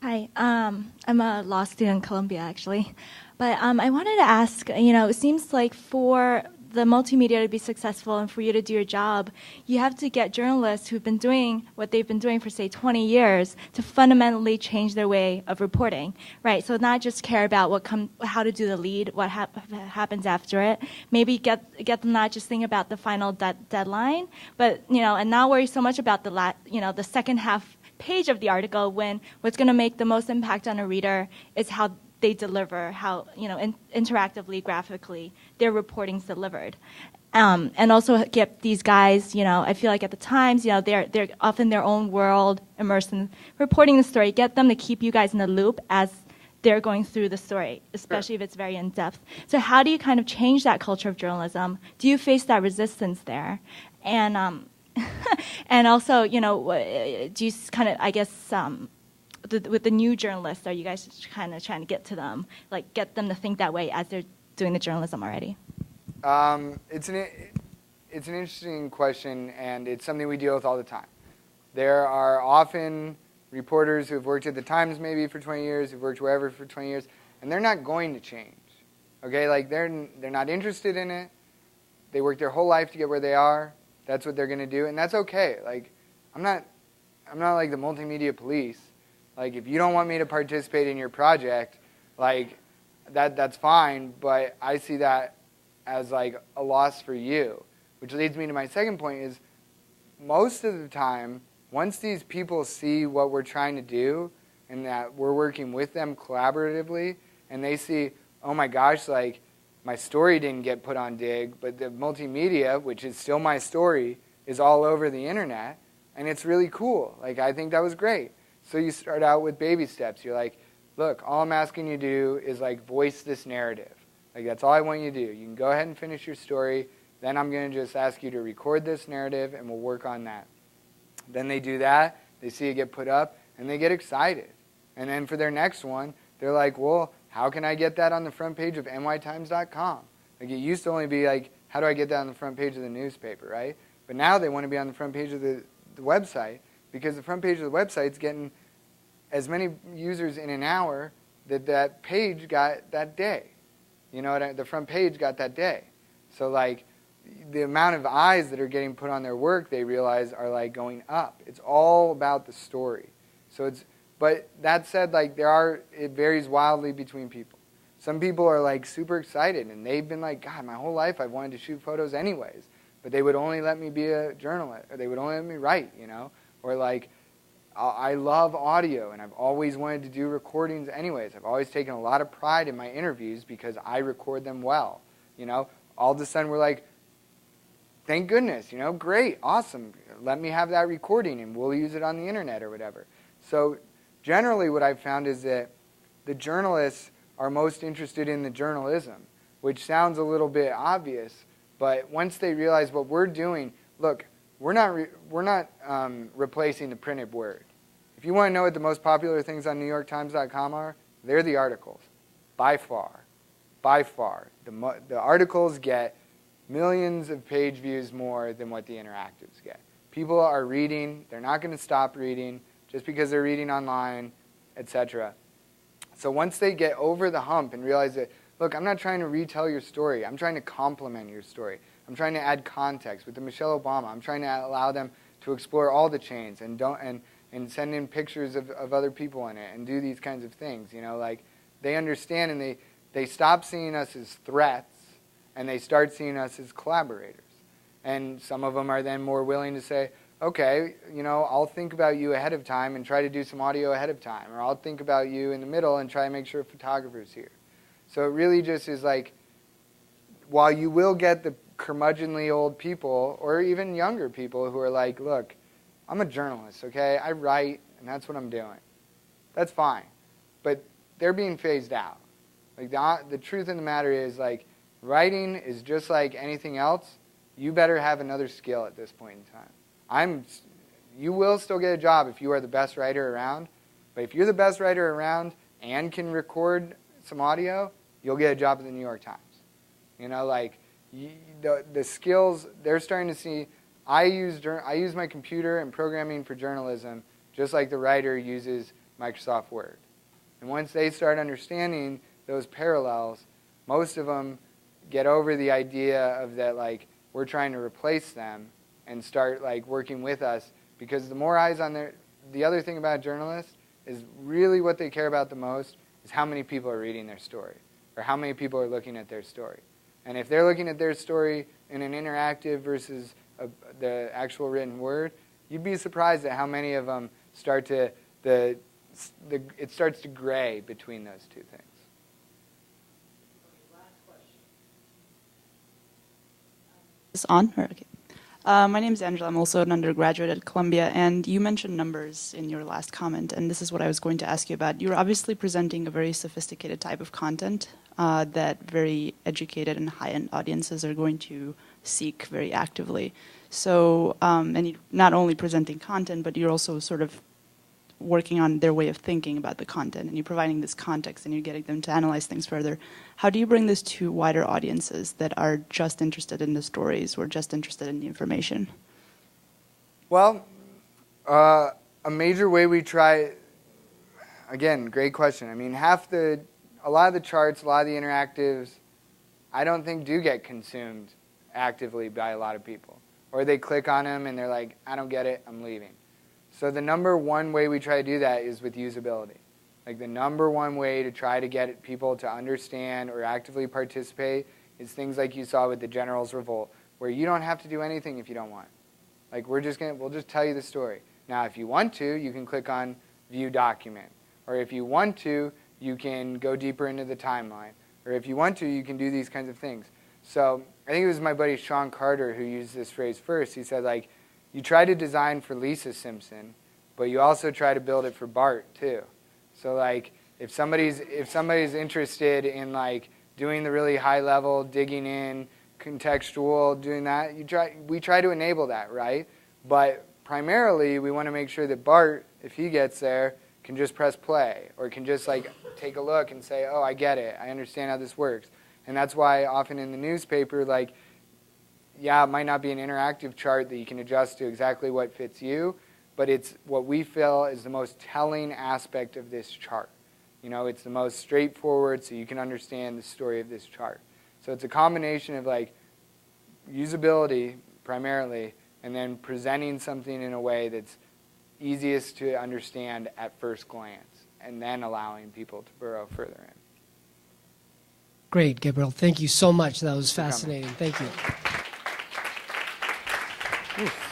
Hi, I'm a law student in Columbia, actually. But I wanted to ask, it seems like for the multimedia to be successful and for you to do your job, you have to get journalists who've been doing what they've been doing for, say, 20 years to fundamentally change their way of reporting, right? So not just care about how to do the lead, what happens after it. Maybe get them not just think about the final deadline, but, and not worry so much about the second half page of the article when what's going to make the most impact on a reader is how they deliver, how, interactively, graphically, their reporting's delivered. And also get these guys, I feel like at the Times, they're often in their own world, immersed in reporting the story. Get them to keep you guys in the loop as they're going through the story, especially if it's very in-depth. So how do you kind of change that culture of journalism? Do you face that resistance there? And and also, do you kind of, I guess, with the new journalists, are you guys kind of trying to get to them, like get them to think that way as they're doing the journalism already? It's an interesting question, and it's something we deal with all the time. There are often reporters who've worked at the Times maybe for 20 years, who've worked wherever for 20 years, and they're not going to change. Okay, like they're not interested in it. They work their whole life to get where they are. That's what they're going to do, and that's okay. Like, I'm not like the multimedia police. Like, if you don't want me to participate in your project, like, that's fine, but I see that as, like, a loss for you. Which leads me to my second point is, most of the time, once these people see what we're trying to do and that we're working with them collaboratively, and they see, oh my gosh, like, my story didn't get put on Dig, but the multimedia, which is still my story, is all over the internet, and it's really cool. Like, I think that was great. So you start out with baby steps. You're like, look, all I'm asking you to do is, like, voice this narrative. Like, that's all I want you to do. You can go ahead and finish your story. Then I'm going to just ask you to record this narrative, and we'll work on that. Then they do that. They see it get put up, and they get excited. And then for their next one, they're like, well, how can I get that on the front page of nytimes.com? Like, it used to only be like, how do I get that on the front page of the newspaper, right? But now they want to be on the front page of the website, because the front page of the website's getting as many users in an hour that page got that day. You know, the front page got that day. So, like, the amount of eyes that are getting put on their work, they realize, are, like, going up. It's all about the story. So but that said, like, it varies wildly between people. Some people are, like, super excited, and they've been like, God, my whole life I've wanted to shoot photos anyways, but they would only let me be a journalist, or they would only let me write, or, like, I love audio, and I've always wanted to do recordings anyways. I've always taken a lot of pride in my interviews because I record them well, All of a sudden we're like, thank goodness, great, awesome. Let me have that recording, and we'll use it on the internet or whatever. So generally what I've found is that the journalists are most interested in the journalism, which sounds a little bit obvious, but once they realize what we're doing, look, we're not replacing the printed word. If you want to know what the most popular things on NewYorkTimes.com are, they're the articles, by far. By far. The articles get millions of page views more than what the interactives get. People are reading. They're not going to stop reading just because they're reading online, etc. So once they get over the hump and realize that, look, I'm not trying to retell your story. I'm trying to complement your story. I'm trying to add context. With the Michelle Obama, I'm trying to allow them to explore all the chains and send in pictures of other people in it and do these kinds of things. Like, they understand, and they stop seeing us as threats, and they start seeing us as collaborators. And some of them are then more willing to say, okay, I'll think about you ahead of time and try to do some audio ahead of time. Or I'll think about you in the middle and try to make sure a photographer's here. So it really just is like, while you will get the curmudgeonly old people, or even younger people who are like, look, I'm a journalist, okay? I write, and that's what I'm doing. That's fine. But they're being phased out. Like, the truth of the matter is, like, writing is just like anything else. You better have another skill at this point in time. You will still get a job if you are the best writer around, but if you're the best writer around and can record some audio, you'll get a job at the New York Times. The skills, they're starting to see. I use my computer and programming for journalism just like the writer uses Microsoft Word. And once they start understanding those parallels, most of them get over the idea of that, like, we're trying to replace them and start, like, working with us, because the more eyes on their... The other thing about journalists is really what they care about the most is how many people are reading their story, or how many people are looking at their story. And if they're looking at their story in an interactive versus the actual written word, you'd be surprised at how many of them start to... it starts to gray between those two things. Is on? Or, okay. My name is Angela. I'm also an undergraduate at Columbia, and you mentioned numbers in your last comment, and this is what I was going to ask you about. You're obviously presenting a very sophisticated type of content that very educated and high-end audiences are going to seek very actively. So, and you're not only presenting content, but you're also sort of working on their way of thinking about the content, and you're providing this context, and you're getting them to analyze things further. How do you bring this to wider audiences that are just interested in the stories or just interested in the information? Well, a major way we try... Again, great question. I mean, a lot of the charts, a lot of the interactives, I don't think do get consumed actively by a lot of people. Or they click on them and they're like, I don't get it, I'm leaving. So the number one way we try to do that is with usability. Like, the number one way to try to get people to understand or actively participate is things like you saw with the General's Revolt, where you don't have to do anything if you don't want. Like, we'll just tell you the story. Now, if you want to, you can click on View Document. Or if you want to, you can go deeper into the timeline. Or if you want to, you can do these kinds of things. So I think it was my buddy Sean Carter who used this phrase first. He said, like, you try to design for Lisa Simpson, but you also try to build it for Bart too. So, like, if somebody's interested in, like, doing the really high level, digging in, contextual, doing that, we try to enable that, right? But primarily, we want to make sure that Bart, if he gets there, can just press play, or can just, like, take a look and say, oh, I get it, I understand how this works. And that's why often in the newspaper, like, yeah, it might not be an interactive chart that you can adjust to exactly what fits you, but it's what we feel is the most telling aspect of this chart. You know, it's the most straightforward, so you can understand the story of this chart. So it's a combination of, like, usability primarily, and then presenting something in a way that's easiest to understand at first glance, and then allowing people to burrow further in. Great, Gabriel. Thank you so much. That was fascinating. Thank you. Oof.